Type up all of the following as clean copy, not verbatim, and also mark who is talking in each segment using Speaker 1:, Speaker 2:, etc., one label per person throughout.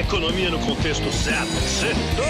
Speaker 1: economia no contexto certo. Sextou!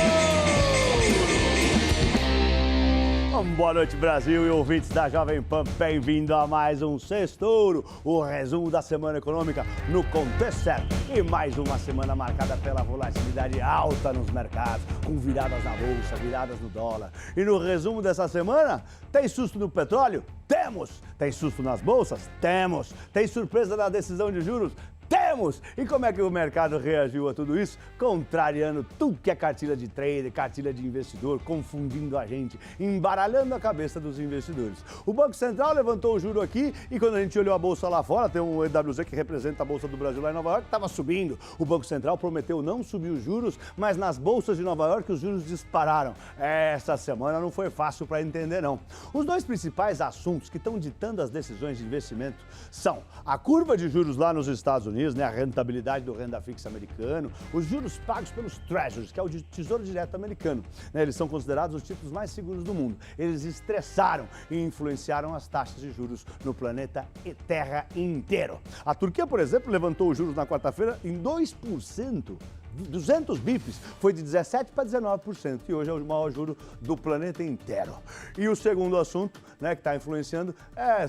Speaker 2: Boa noite, Brasil e ouvintes da Jovem Pan. Bem-vindo a mais um Sextouro, o resumo da semana econômica no contexto certo. E mais uma semana marcada pela volatilidade alta nos mercados, com viradas na bolsa, viradas no dólar. E no resumo dessa semana, tem susto no petróleo? Temos! Tem susto nas bolsas? Temos! Tem surpresa na decisão de juros? Temos! E como é que o mercado reagiu a tudo isso? Contrariando tudo que é cartilha de trader, cartilha de investidor, confundindo a gente, embaralhando a cabeça dos investidores. O Banco Central levantou o juro aqui e quando a gente olhou a bolsa lá fora, tem um EWZ que representa a Bolsa do Brasil lá em Nova York, que estava subindo. O Banco Central prometeu não subir os juros, mas nas bolsas de Nova York os juros dispararam. Essa semana não foi fácil para entender, não. Os dois principais assuntos que estão ditando as decisões de investimento são a curva de juros lá nos Estados Unidos, a rentabilidade do renda fixa americano, os juros pagos pelos treasuries, que é o Tesouro Direto americano. Eles são considerados os títulos mais seguros do mundo. Eles estressaram e influenciaram as taxas de juros no planeta e Terra inteiro. A Turquia, por exemplo, levantou os juros na quarta-feira em 2%. 200 bips, foi de 17% para 19% e hoje é o maior juro do planeta inteiro. E o segundo assunto, que está influenciando é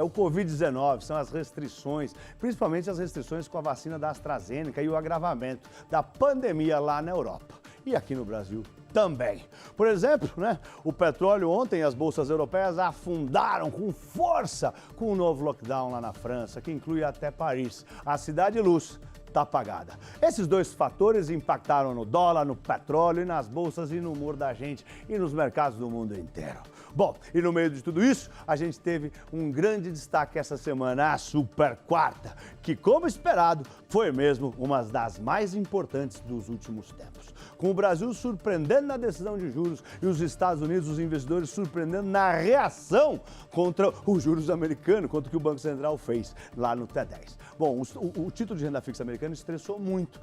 Speaker 2: o Covid-19, são as restrições, principalmente as restrições com a vacina da AstraZeneca e o agravamento da pandemia lá na Europa. E aqui no Brasil também. Por exemplo, o petróleo ontem, as bolsas europeias afundaram com força com o novo lockdown lá na França, que inclui até Paris, a cidade luz. Está apagada. Esses dois fatores impactaram no dólar, no petróleo, e nas bolsas e no humor da gente e nos mercados do mundo inteiro. Bom, e no meio de tudo isso, a gente teve um grande destaque essa semana, a Super Quarta, que, como esperado, foi mesmo uma das mais importantes dos últimos tempos. Com o Brasil surpreendendo na decisão de juros e os Estados Unidos, os investidores surpreendendo na reação contra os juros americanos, contra o que o Banco Central fez lá no T10. Bom, o título de renda fixa americano estressou muito,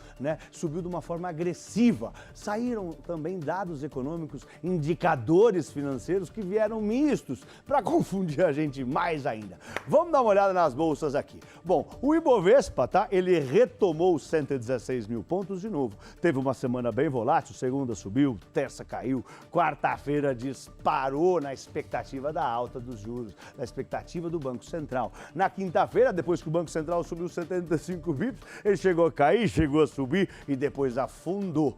Speaker 2: Subiu de uma forma agressiva. Saíram também dados econômicos, indicadores financeiros que vieram mistos para confundir a gente mais ainda. Vamos dar uma olhada nas bolsas aqui. Bom, o Ibovespa, ele retomou os 116 mil pontos de novo. Teve uma semana bem volátil, segunda subiu, terça caiu, quarta-feira disparou na expectativa da alta dos juros, na expectativa do Banco Central. Na quinta-feira, depois que o Banco Central subiu 75 bips, ele chegou a cair, chegou a subir e depois afundou,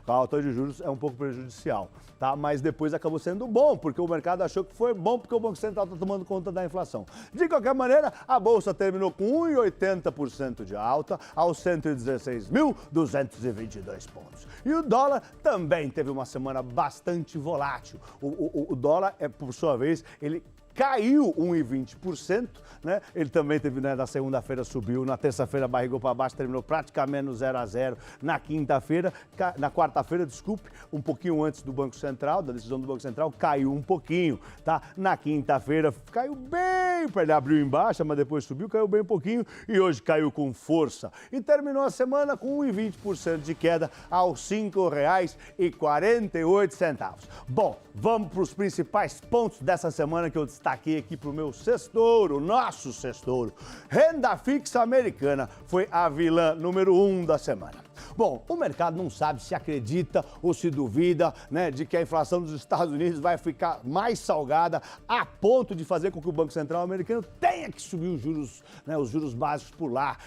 Speaker 2: A alta de juros é um pouco prejudicial, Mas depois acabou sendo bom, porque o mercado achou que foi bom porque o Banco Central está tomando conta da inflação. De qualquer maneira, a Bolsa terminou com 1,80% de alta aos 116.222 pontos. E o dólar também teve uma semana bastante volátil. O dólar, por sua vez, ele caiu 1,20%, Ele também teve, na segunda-feira subiu, na terça-feira barrigou para baixo, terminou praticamente no 0 a 0. Na quarta-feira, um pouquinho antes do Banco Central, da decisão do Banco Central, caiu um pouquinho, Na quinta-feira caiu bem, ele abriu em baixa, mas depois subiu, caiu bem um pouquinho e hoje caiu com força. E terminou a semana com 1,20% de queda aos R$ 5,48. Bom, vamos para os principais pontos dessa semana que eu destaquei aqui para o meu Sextouro, nosso Sextouro. Renda fixa americana foi a vilã número 1 da semana. Bom, o mercado não sabe se acredita ou se duvida, de que a inflação dos Estados Unidos vai ficar mais salgada a ponto de fazer com que o Banco Central americano tenha que subir os juros, os juros básicos por lá,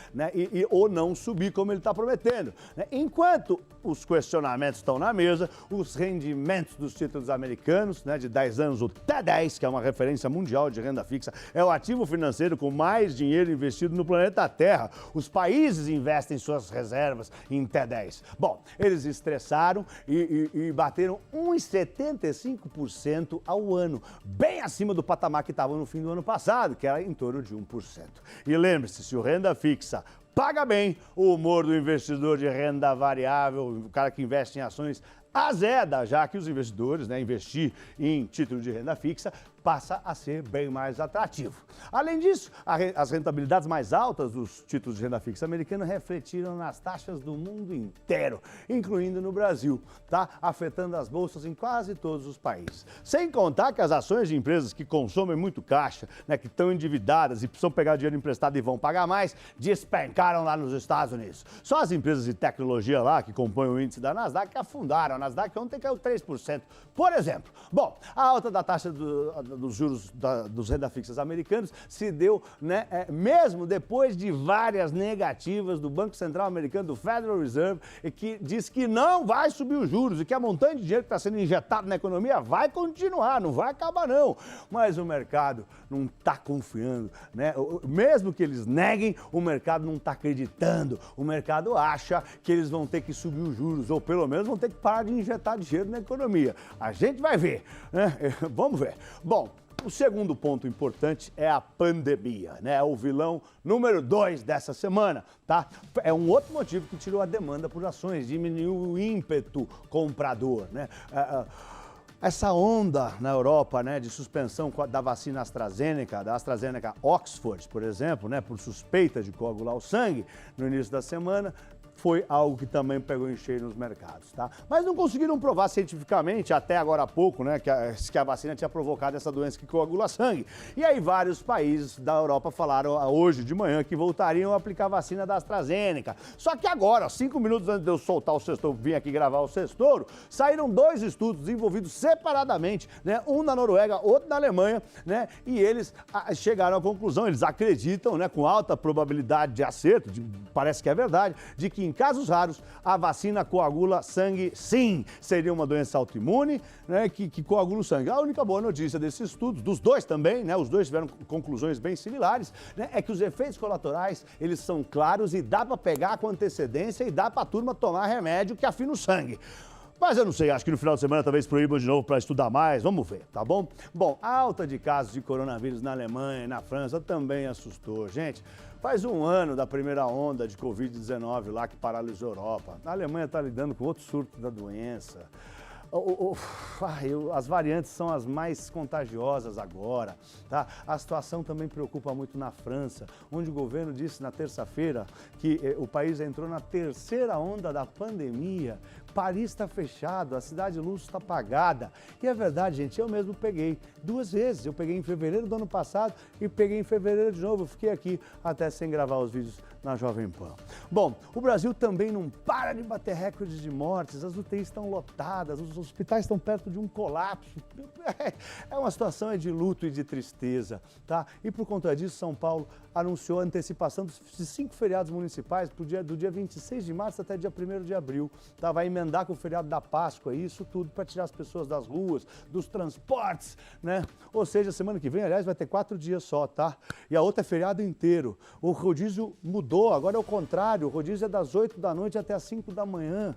Speaker 2: ou não subir como ele está prometendo. Enquanto os questionamentos estão na mesa, os rendimentos dos títulos americanos, de 10 anos, o T10, que é uma referência mundial de renda fixa, é o ativo financeiro com mais dinheiro investido no planeta Terra. Os países investem suas reservas em T10. Bom, eles estressaram e bateram 1,75% ao ano, bem acima do patamar que estava no fim do ano passado, que era em torno de 1%. E lembre-se, se o renda fixa paga bem, o humor do investidor de renda variável, o cara que investe em ações, azeda, já que os investidores, investir em título de renda fixa passa a ser bem mais atrativo. Além disso, as rentabilidades mais altas dos títulos de renda fixa americanos refletiram nas taxas do mundo inteiro, incluindo no Brasil, tá? Afetando as bolsas em quase todos os países. Sem contar que as ações de empresas que consomem muito caixa, que estão endividadas e precisam pegar dinheiro emprestado e vão pagar mais, despencaram lá nos Estados Unidos. Só as empresas de tecnologia lá, que compõem o índice da Nasdaq, afundaram. A Nasdaq ontem caiu 3%, por exemplo. Bom, a alta da taxa dos juros dos renda fixas americanos se deu, mesmo depois de várias negativas do Banco Central americano, do Federal Reserve, que diz que não vai subir os juros e que a montante de dinheiro que está sendo injetado na economia vai continuar, não vai acabar não. Mas o mercado não está confiando, Mesmo que eles neguem, o mercado não está acreditando. O mercado acha que eles vão ter que subir os juros, ou pelo menos vão ter que parar de injetar dinheiro na economia. A gente vai ver, Vamos ver. Bom, o segundo ponto importante é a pandemia, É o vilão número 2 dessa semana, tá? É um outro motivo que tirou a demanda por ações, diminuiu o ímpeto comprador, Essa onda na Europa, de suspensão da vacina AstraZeneca, da AstraZeneca Oxford, por exemplo, por suspeita de coagular o sangue no início da semana, foi algo que também pegou em cheio nos mercados, tá? Mas não conseguiram provar cientificamente, até agora há pouco, que a vacina tinha provocado essa doença que coagula sangue. E aí vários países da Europa falaram hoje de manhã que voltariam a aplicar a vacina da AstraZeneca. Só que agora, 5 minutos antes de eu soltar o sextouro, vim aqui gravar o sextouro, saíram 2 estudos desenvolvidos separadamente, um na Noruega, outro na Alemanha, E eles chegaram à conclusão, eles acreditam, com alta probabilidade de acerto, parece que é verdade, de que em casos raros, a vacina coagula sangue, sim. Seria uma doença autoimune, que coagula o sangue. A única boa notícia desses estudos, dos dois também, os dois tiveram conclusões bem similares, é que os efeitos colaterais, eles são claros e dá para pegar com antecedência e dá para a turma tomar remédio que afina o sangue. Mas eu não sei, acho que no final de semana talvez proíbam de novo para estudar mais, vamos ver, tá bom? Bom, a alta de casos de coronavírus na Alemanha e na França também assustou, gente. Faz um ano da primeira onda de Covid-19 lá que paralisou a Europa. A Alemanha está lidando com outro surto da doença. As variantes são as mais contagiosas agora, tá? A situação também preocupa muito na França, onde o governo disse na terça-feira que o país entrou na terceira onda da pandemia. Paris está fechado, a Cidade Luz está apagada. E é verdade, gente, eu mesmo peguei 2 vezes. Eu peguei em fevereiro do ano passado e peguei em fevereiro de novo. Eu fiquei aqui até sem gravar os vídeos na Jovem Pan. Bom, o Brasil também não para de bater recordes de mortes, as UTIs estão lotadas, os hospitais estão perto de um colapso. É uma situação de luto e de tristeza, tá? E por conta disso, São Paulo anunciou a antecipação de 5 feriados municipais do dia 26 de março até dia 1º de abril. Tá? Vai emendar com o feriado da Páscoa, isso tudo para tirar as pessoas das ruas, dos transportes, Ou seja, semana que vem, aliás, vai ter 4 dias só, tá? E a outra é feriado inteiro. O rodízio mudou, agora é o contrário, o rodízio é das 8 da noite até as 5 da manhã.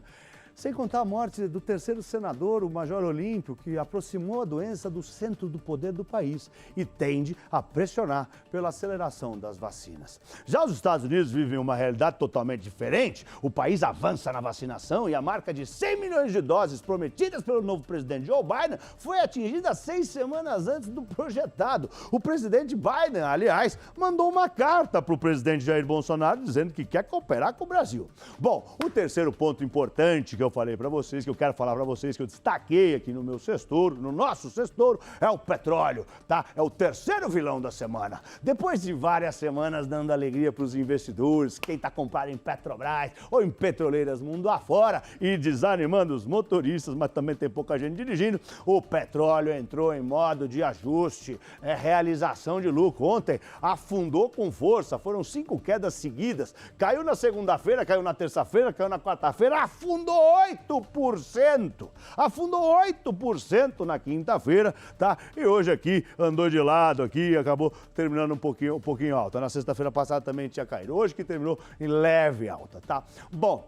Speaker 2: Sem contar a morte do 3º senador, o Major Olímpio, que aproximou a doença do centro do poder do país e tende a pressionar pela aceleração das vacinas. Já os Estados Unidos vivem uma realidade totalmente diferente. O país avança na vacinação e a marca de 100 milhões de doses prometidas pelo novo presidente Joe Biden foi atingida 6 semanas antes do projetado. O presidente Biden, aliás, mandou uma carta para o presidente Jair Bolsonaro dizendo que quer cooperar com o Brasil. Bom, o terceiro ponto importante que eu falei para vocês, que eu quero falar para vocês, que eu destaquei aqui no meu sextouro, no nosso sextouro, é o petróleo, tá? É o terceiro vilão da semana. Depois de várias semanas dando alegria para os investidores, quem está comprando em Petrobras ou em petroleiras mundo afora e desanimando os motoristas, mas também tem pouca gente dirigindo, o petróleo entrou em modo de ajuste, realização de lucro. Ontem afundou com força, foram 5 quedas seguidas, caiu na segunda-feira, caiu na terça-feira, caiu na quarta-feira, afundou 8%. Afundou 8% na quinta-feira, tá? E hoje aqui, andou de lado aqui, acabou terminando um pouquinho alta. Na sexta-feira passada também tinha caído. Hoje que terminou em leve alta, tá? Bom,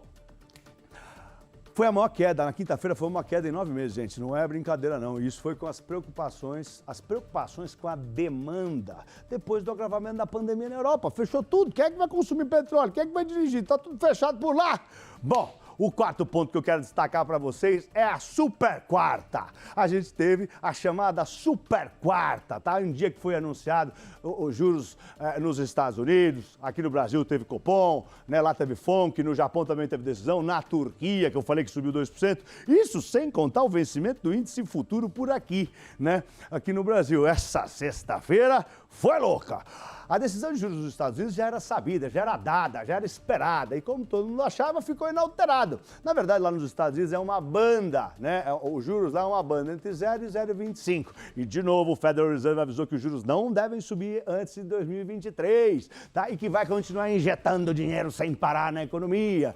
Speaker 2: foi a maior queda. Na quinta-feira foi uma queda em 9 meses, gente. Não é brincadeira, não. Isso foi com as preocupações com a demanda. Depois do agravamento da pandemia na Europa. Fechou tudo. Quem é que vai consumir petróleo? Quem é que vai dirigir? Tá tudo fechado por lá. Bom, O quarto ponto que eu quero destacar para vocês é a super quarta. A gente teve a chamada super quarta, tá? Um dia que foi anunciado os juros nos Estados Unidos, aqui no Brasil teve Copom, né? Lá teve FONC, no Japão também teve decisão, na Turquia, que eu falei que subiu 2%. Isso sem contar o vencimento do índice futuro por aqui, né? Aqui no Brasil. Essa sexta-feira foi louca. A decisão de juros dos Estados Unidos já era sabida, já era dada, já era esperada. E como todo mundo achava, ficou inalterado. Na verdade, lá nos Estados Unidos é uma banda, né? Os juros lá é uma banda entre 0 e 0,25. E, de novo, o Federal Reserve avisou que os juros não devem subir antes de 2023, tá? E que vai continuar injetando dinheiro sem parar na economia.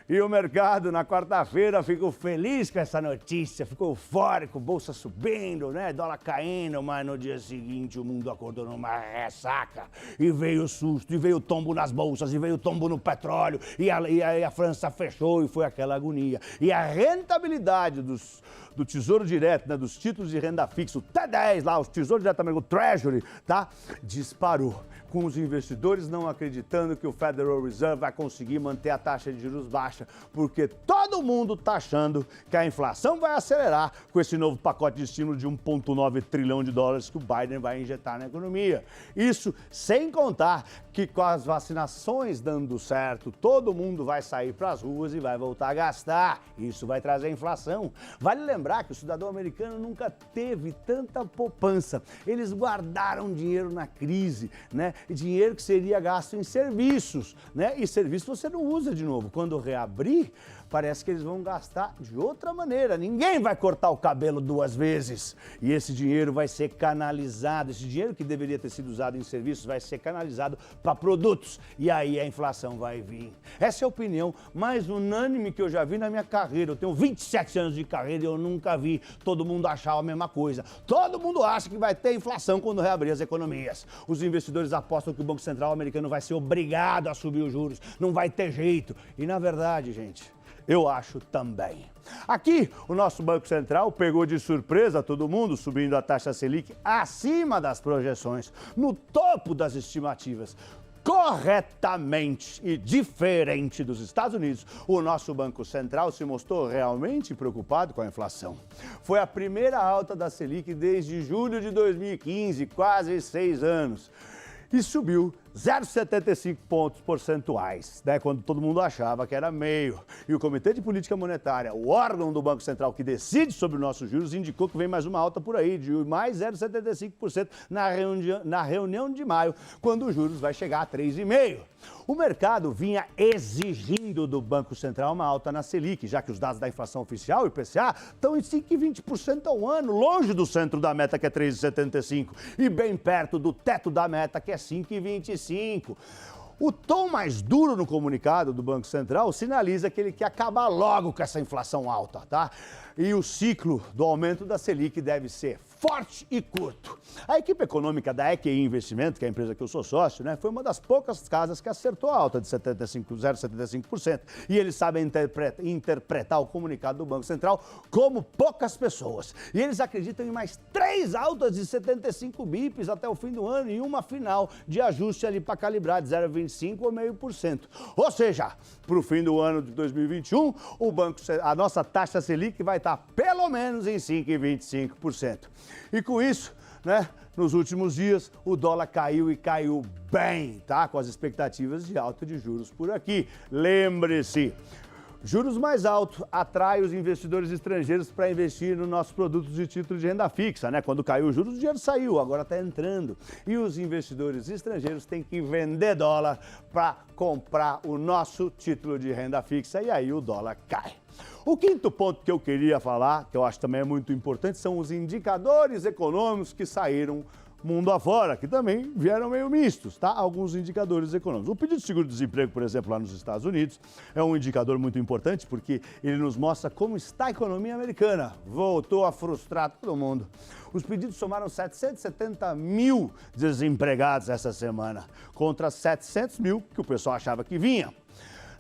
Speaker 2: E o mercado, na quarta-feira, ficou feliz com essa notícia, ficou eufórico, bolsa subindo, né? Dólar caindo, mas no dia seguinte o mundo acordou numa ressaca. E veio o susto, e veio o tombo nas bolsas, e veio o tombo no petróleo, e a França fechou, e foi aquela agonia. E a rentabilidade do Tesouro Direto, né? Dos títulos de renda fixa, o T10 lá, o Tesouro Direto também, o Treasury, tá? Disparou. Com os investidores não acreditando que o Federal Reserve vai conseguir manter a taxa de juros baixa, porque todo mundo está achando que a inflação vai acelerar com esse novo pacote de estímulo de 1,9 trilhão de dólares que o Biden vai injetar na economia. Isso sem contar que com as vacinações dando certo, todo mundo vai sair para as ruas e vai voltar a gastar. Isso vai trazer inflação. Vale lembrar que o cidadão americano nunca teve tanta poupança. Eles guardaram dinheiro na crise, né? Dinheiro que seria gasto em serviços, né? E serviço você não usa de novo. Quando reabrir, parece que eles vão gastar de outra maneira. Ninguém vai cortar o cabelo 2 vezes. E esse dinheiro vai ser canalizado. Esse dinheiro que deveria ter sido usado em serviços vai ser canalizado para produtos. E aí a inflação vai vir. Essa é a opinião mais unânime que eu já vi na minha carreira. Eu tenho 27 anos de carreira e eu nunca vi todo mundo achar a mesma coisa. Todo mundo acha que vai ter inflação quando reabrir as economias. Os investidores apostam que o Banco Central americano vai ser obrigado a subir os juros. Não vai ter jeito. E na verdade, gente, eu acho também. Aqui, o nosso Banco Central pegou de surpresa todo mundo, subindo a taxa Selic acima das projeções, no topo das estimativas. Corretamente e diferente dos Estados Unidos, o nosso Banco Central se mostrou realmente preocupado com a inflação. Foi a primeira alta da Selic desde julho de 2015, quase 6 anos. E subiu 0,75 pontos percentuais, né, quando todo mundo achava que era meio. E o Comitê de Política Monetária, o órgão do Banco Central que decide sobre os nossos juros, indicou que vem mais uma alta por aí, de mais 0,75% na reunião de maio, quando os juros vai chegar a 3,5%. O mercado vinha exigindo do Banco Central uma alta na Selic, já que os dados da inflação oficial, o IPCA, estão em 5,20% ao ano, longe do centro da meta, que é 3,75%, e bem perto do teto da meta, que é 5,25%. O tom mais duro no comunicado do Banco Central sinaliza que ele quer acabar logo com essa inflação alta, tá? E o ciclo do aumento da Selic deve ser forte e curto. A equipe econômica da EQI Investimento, que é a empresa que eu sou sócio, né, foi uma das poucas casas que acertou a alta de 0,75%. E eles sabem interpretar o comunicado do Banco Central como poucas pessoas. E eles acreditam em mais 3 altas de 75 bips até o fim do ano e uma final de ajuste ali para calibrar de 0,25% ou 0,5%. Ou seja, para o fim do ano de 2021, a nossa taxa Selic vai estar pelo menos em 5,25%. E com isso, né, nos últimos dias, o dólar caiu e caiu bem, tá? Com as expectativas de alta de juros por aqui. Lembre-se, juros mais altos atraem os investidores estrangeiros para investir nos nossos produtos de título de renda fixa, né? Quando caiu os juros, o dinheiro saiu, agora está entrando. E os investidores estrangeiros têm que vender dólar para comprar o nosso título de renda fixa e aí o dólar cai. O quinto ponto que eu queria falar, que eu acho também é muito importante, são os indicadores econômicos que saíram mundo afora, que também vieram meio mistos, tá? Alguns indicadores econômicos. O pedido de seguro-desemprego, por exemplo, lá nos Estados Unidos, é um indicador muito importante porque ele nos mostra como está a economia americana. Voltou a frustrar todo mundo. Os pedidos somaram 770 mil desempregados essa semana, contra 700 mil que o pessoal achava que vinha.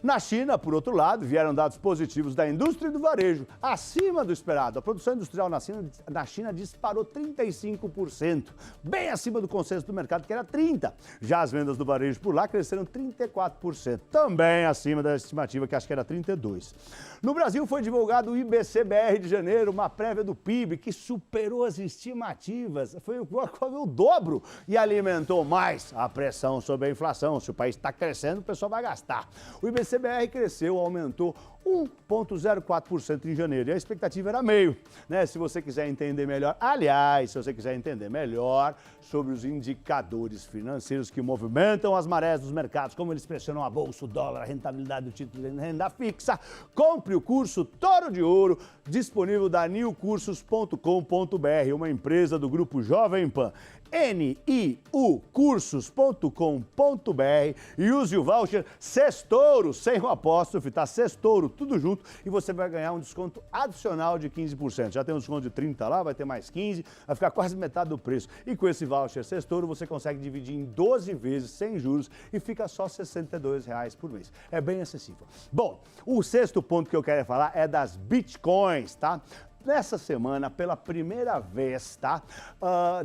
Speaker 2: Na China, por outro lado, vieram dados positivos da indústria e do varejo, acima do esperado. A produção industrial na China disparou 35%, bem acima do consenso do mercado, que era 30%. Já as vendas do varejo por lá cresceram 34%, também acima da estimativa, que acho que era 32%. No Brasil foi divulgado o IBC-BR de janeiro, uma prévia do PIB que superou as estimativas, foi o dobro e alimentou mais a pressão sobre a inflação. Se o país está crescendo, o pessoal vai gastar. O IBC-BR cresceu, aumentou 1,04% em janeiro e a expectativa era meio, né? Se você quiser entender melhor, aliás, se você quiser entender melhor sobre os indicadores financeiros que movimentam as marés dos mercados, como eles pressionam a bolsa, o dólar, a rentabilidade do título de renda fixa, compre o curso Toro de Ouro, disponível da newcursos.com.br, uma empresa do grupo Jovem Pan. niucursos.com.br e use o voucher Sextouro, sem o apóstrofe, tá? Sextouro, tudo junto, e você vai ganhar um desconto adicional de 15%. Já tem um desconto de 30% lá, vai ter mais 15%, vai ficar quase metade do preço. E com esse voucher Sextouro, você consegue dividir em 12 vezes sem juros e fica só R$ 62 por mês. É bem acessível. Bom, o sexto ponto que eu quero falar é das Bitcoins, tá? Nessa semana, pela primeira vez, tá?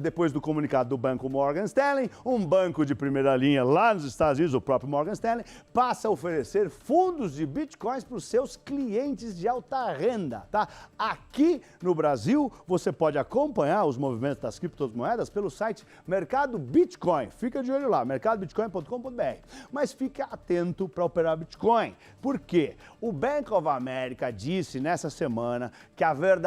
Speaker 2: Depois do comunicado do banco Morgan Stanley, um banco de primeira linha lá nos Estados Unidos, o próprio Morgan Stanley, passa a oferecer fundos de bitcoins para os seus clientes de alta renda, tá? Aqui no Brasil, você pode acompanhar os movimentos das criptomoedas pelo site Mercado Bitcoin. Fica de olho lá, mercadobitcoin.com.br. Mas fica atento para operar Bitcoin. Por quê? O Bank of America disse nessa semana que a verdadeira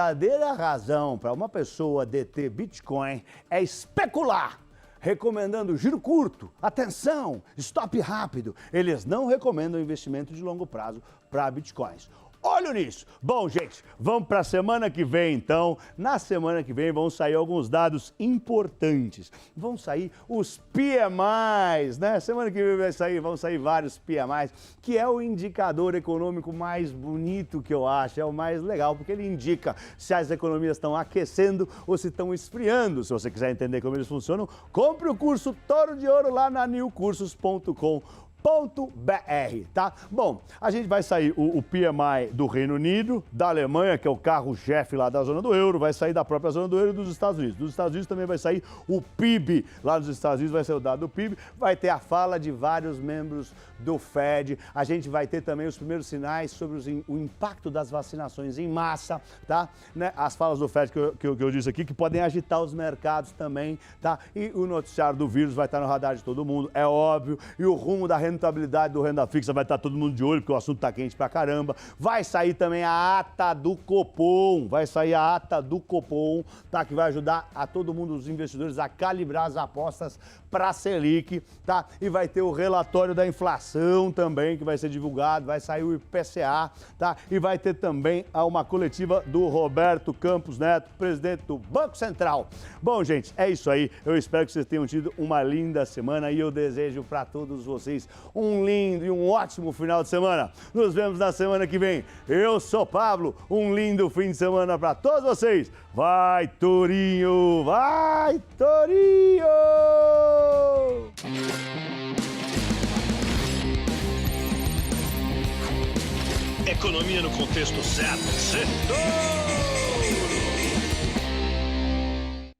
Speaker 2: razão para uma pessoa deter Bitcoin é especular, recomendando giro curto, atenção, stop rápido. Eles não recomendam investimento de longo prazo para Bitcoins. Olho nisso. Bom, gente, vamos para a semana que vem, então. Na semana que vem vão sair alguns dados importantes. Vão sair os PMIs, né? Semana que vem vão sair vários PMIs, que é o indicador econômico mais bonito que eu acho, é o mais legal, porque ele indica se as economias estão aquecendo ou se estão esfriando. Se você quiser entender como eles funcionam, compre o curso Toro de Ouro lá na newcursos.com.br, tá? Bom, a gente vai sair o PMI do Reino Unido, da Alemanha, que é o carro-chefe lá da zona do euro, vai sair da própria zona do euro e dos Estados Unidos. Dos Estados Unidos também vai sair o PIB, lá nos Estados Unidos vai sair o dado do PIB, vai ter a fala de vários membros do Fed, a gente vai ter também os primeiros sinais sobre o impacto das vacinações em massa, tá? Né? As falas do Fed que eu disse aqui, que podem agitar os mercados também, tá? E o noticiário do vírus vai estar no radar de todo mundo, é óbvio, e o rumo da rentabilidade do renda fixa vai estar todo mundo de olho, porque o assunto está quente pra caramba. Vai sair também a ata do Copom, tá? Que vai ajudar a todo mundo, os investidores, a calibrar as apostas para a Selic, tá? E vai ter o relatório da inflação também, que vai ser divulgado, vai sair o IPCA, tá? E vai ter também uma coletiva do Roberto Campos Neto, presidente do Banco Central. Bom, gente, é isso aí. Eu espero que vocês tenham tido uma linda semana e eu desejo para todos vocês um lindo e um ótimo final de semana. Nos vemos na semana que vem. Eu sou Pablo, um lindo fim de semana para todos vocês. Vai, Torinho! Vai, Torinho!
Speaker 1: Economia no contexto certo. Sextou!